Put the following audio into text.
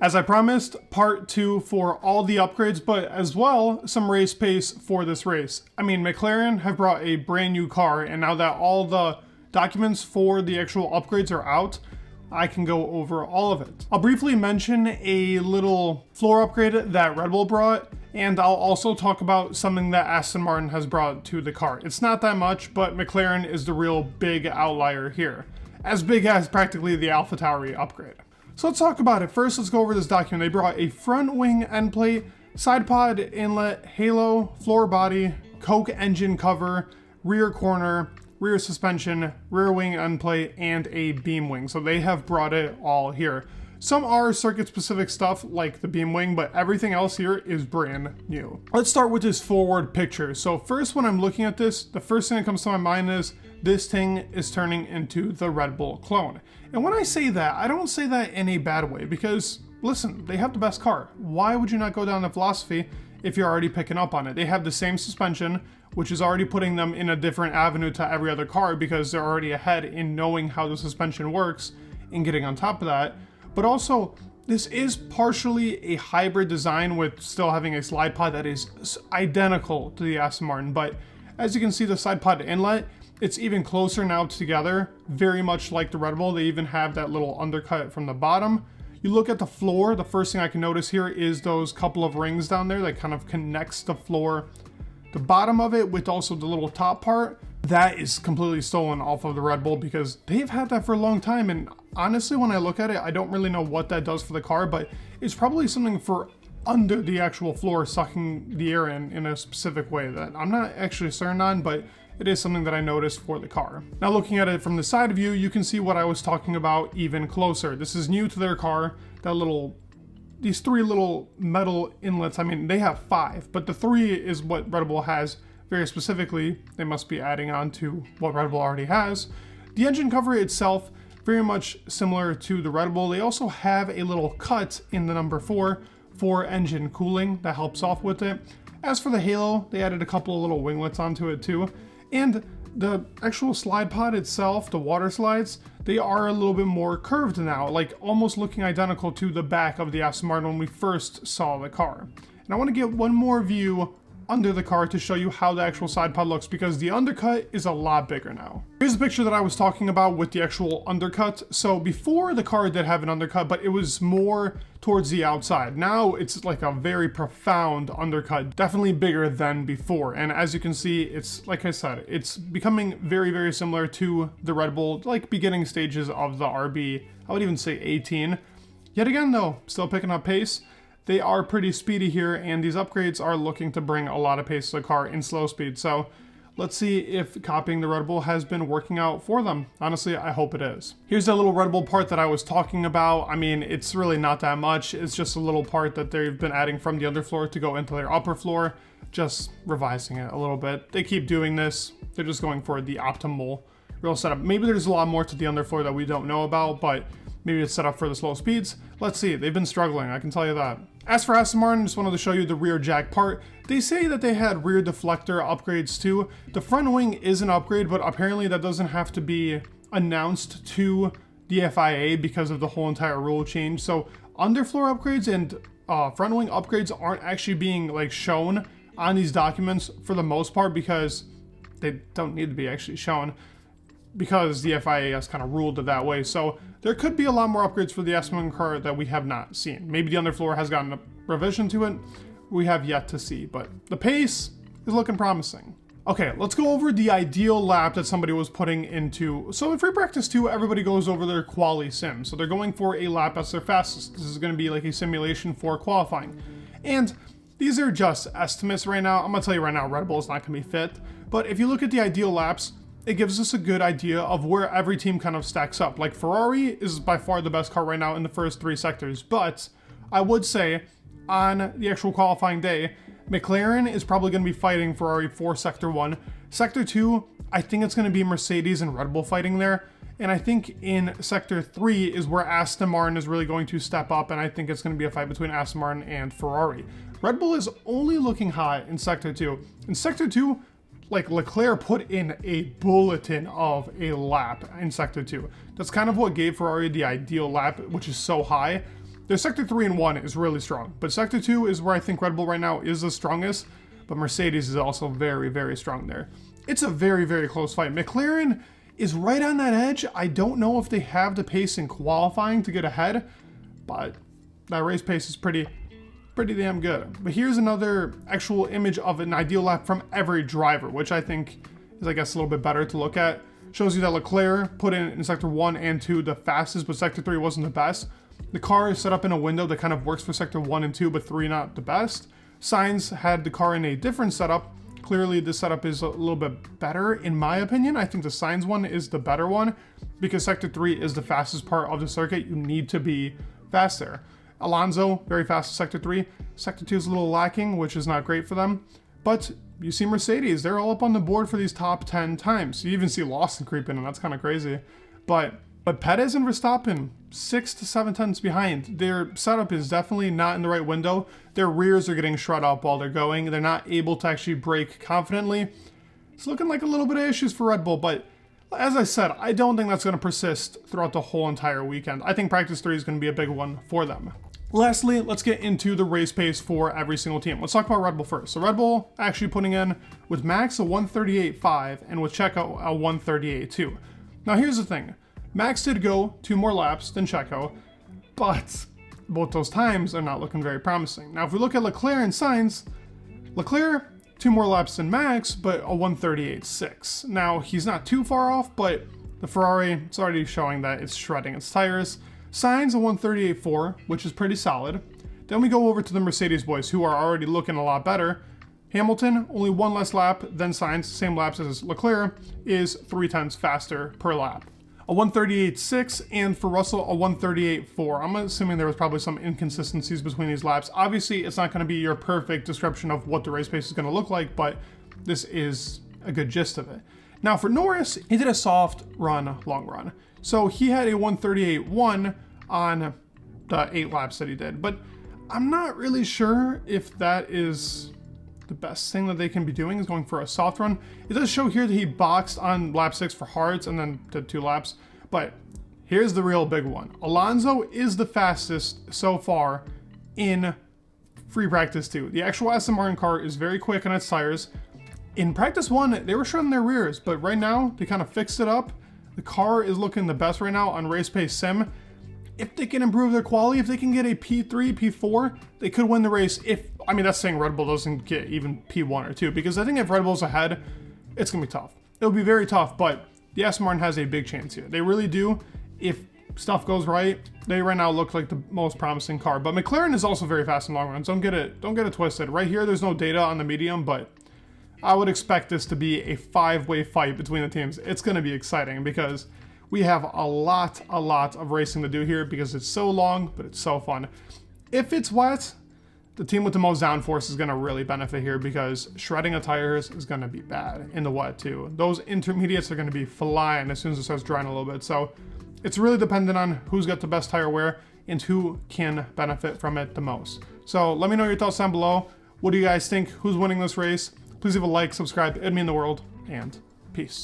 As I promised, part 2 for all the upgrades, but as well, some race pace for this race. I mean, McLaren have brought a brand new car, and now that all the documents for the actual upgrades are out, I can go over all of it. I'll briefly mention a little floor upgrade that Red Bull brought, and I'll also talk about something that Aston Martin has brought to the car. It's not that much, but McLaren is the real big outlier here. As big as practically the AlphaTauri upgrade. So let's talk about it. First, let's go over this document. They brought a front wing end plate, side pod inlet, halo, floor body, coke engine cover, rear corner, rear suspension, rear wing end plate, and a beam wing. So they have brought it all here. Some are circuit specific stuff like the beam wing, but everything else here is brand new. Let's start with this forward picture. So first, when I'm looking at this, the first thing that comes to my mind is this thing is turning into the Red Bull clone. And when I say that, I don't say that in a bad way because, listen, they have the best car. Why would you not go down that philosophy if you're already picking up on it? They have the same suspension, which is already putting them in a different avenue to every other car because they're already ahead in knowing how the suspension works and getting on top of that. But also, this is partially a hybrid design with still having a slide pod that is identical to the Aston Martin. But as you can see, the side pod inlet, it's even closer now together, very much like the Red Bull. They even have that little undercut from the bottom. You look at the floor, the first thing I can notice here is those couple of rings down there that kind of connects the floor, the bottom of it with also the little top part. That is completely stolen off of the Red Bull because they've had that for a long time. And honestly, when I look at it, I don't really know what that does for the car, but it's probably something for under the actual floor, sucking the air in a specific way that I'm not actually certain on, but it is something that I noticed for the car. Now looking at it from the side view, you can see what I was talking about even closer. This is new to their car, these three little metal inlets. I mean, they have 5, but the 3 is what Red Bull has very specifically. They must be adding on to what Red Bull already has. The engine cover itself, very much similar to the Red Bull. They also have a little cut in the number 4 for engine cooling that helps off with it. As for the halo, they added a couple of little winglets onto it too. And the actual slide pod itself, the water slides, they are a little bit more curved now, like almost looking identical to the back of the Aston Martin when we first saw the car. And I want to get one more view under the car to show you how the actual side pod looks because the undercut is a lot bigger now. Here's the picture that I was talking about with the actual undercut. So before the car did have an undercut, but it was more towards the outside. Now it's like a very profound undercut, definitely bigger than before. And as you can see, it's like I said, it's becoming very, very similar to the Red Bull, like beginning stages of the RB. I would even say 18. Yet again though, still picking up pace. They are pretty speedy here, and these upgrades are looking to bring a lot of pace to the car in slow speed. So let's see if copying the Red Bull has been working out for them. Honestly, I hope it is. Here's that little Red Bull part that I was talking about. I mean, it's really not that much. It's just a little part that they've been adding from the underfloor to go into their upper floor, just revising it a little bit. They keep doing this. They're just going for the optimal real setup. Maybe there's a lot more to the underfloor that we don't know about, but maybe it's set up for the slow speeds. Let's see. They've been struggling, I can tell you that. As for Aston Martin, just wanted to show you the rear jack part. They say that they had rear deflector upgrades too. The front wing is an upgrade, but apparently that doesn't have to be announced to the FIA because of the whole entire rule change. So underfloor upgrades and front wing upgrades aren't actually being like shown on these documents for the most part because they don't need to be actually shown, because the FIA has kind of ruled it that way. So there could be a lot more upgrades for the Aston Martin car that we have not seen. Maybe the underfloor has gotten a revision to it. We have yet to see, but the pace is looking promising. Okay, let's go over the ideal lap that somebody was putting into. So in free practice 2, everybody goes over their quali sim. So they're going for a lap as their fastest. This is going to be like a simulation for qualifying. And these are just estimates right now. I'm going to tell you right now, Red Bull is not going to be fit. But if you look at the ideal laps, it gives us a good idea of where every team kind of stacks up. Like Ferrari is by far the best car right now in the first 3 sectors. But I would say on the actual qualifying day, McLaren is probably going to be fighting Ferrari for Sector 1. Sector 2, I think it's going to be Mercedes and Red Bull fighting there. And I think in Sector 3 is where Aston Martin is really going to step up, and I think it's going to be a fight between Aston Martin and Ferrari. Red Bull is only looking high in Sector 2. In Sector 2, like Leclerc put in a bulletin of a lap in Sector 2. That's kind of what gave Ferrari the ideal lap, which is so high. Their Sector 3 and 1 is really strong, but Sector 2 is where I think Red Bull right now is the strongest, but Mercedes is also very, very strong there. It's a very, very close fight. McLaren is right on that edge. I don't know if they have the pace in qualifying to get ahead, but that race pace is pretty damn good. But here's another actual image of an ideal lap from every driver, which I think is, I guess, a little bit better to look at. Shows you that Leclerc put in Sector 1 and 2 the fastest, but Sector 3 wasn't the best. The car is set up in a window that kind of works for Sector 1 and 2, but 3 not the best. Sainz had the car in a different setup. Clearly, this setup is a little bit better, in my opinion. I think the Sainz one is the better one, because Sector 3 is the fastest part of the circuit. You need to be fast there. Alonso, very fast in Sector 3. Sector 2 is a little lacking, which is not great for them. But you see Mercedes, they're all up on the board for these top 10 times. You even see Lawson creeping, and that's kind of crazy. But Perez and Verstappen, 6 to 7 tenths behind. Their setup is definitely not in the right window. Their rears are getting shred up while they're going. They're not able to actually brake confidently. It's looking like a little bit of issues for Red Bull, but as I said, I don't think that's going to persist throughout the whole entire weekend. I think practice 3 is going to be a big one for them. Lastly, let's get into the race pace for every single team. Let's talk about Red Bull first. So Red Bull actually putting in with Max a 138.5 and with Checo a 138.2. Now here's the thing. Max did go 2 more laps than Checo, but both those times are not looking very promising. Now if we look at Leclerc and Sainz, Leclerc 2 more laps than Max, but a 138.6. Now he's not too far off, but the Ferrari, it's already showing that it's shredding its tires. Sainz a 138.4, which is pretty solid. Then we go over to the Mercedes boys, who are already looking a lot better. Hamilton, only 1 less lap than Sainz, same laps as Leclerc, is 3 tenths faster per lap. A 138.6, and for Russell, a 138.4. I'm assuming there was probably some inconsistencies between these laps. Obviously, it's not going to be your perfect description of what the race pace is going to look like, but this is a good gist of it. Now for Norris, he did a soft run, long run. So he had a 138.1 on the 8 laps that he did, but I'm not really sure if that is the best thing that they can be doing, is going for a soft run. It does show here that he boxed on lap 6 for hards and then did 2 laps, but here's the real big one. Alonso is the fastest so far in free practice 2. The actual Aston Martin car is very quick on its tires. In practice 1, they were shredding their rears, but right now they kind of fixed it up. The car is looking the best right now on Race Pace Sim. If they can improve their quality, if they can get a P3, P4, they could win the race. I mean, that's saying Red Bull doesn't get even P1 or 2, because I think if Red Bull's ahead, it's going to be tough. It'll be very tough, but the Aston Martin has a big chance here. They really do. If stuff goes right, they right now look like the most promising car. But McLaren is also very fast in long runs. Don't get it twisted. Right here, there's no data on the medium, but I would expect this to be a 5-way fight between the teams. It's going to be exciting because we have a lot of racing to do here because it's so long, but it's so fun. If it's wet, the team with the most downforce is going to really benefit here because shredding of tires is going to be bad in the wet too. Those intermediates are going to be flying as soon as it starts drying a little bit. So it's really dependent on who's got the best tire wear and who can benefit from it the most. So let me know your thoughts down below. What do you guys think? Who's winning this race? Please leave a like, subscribe, it'd mean the world, and peace.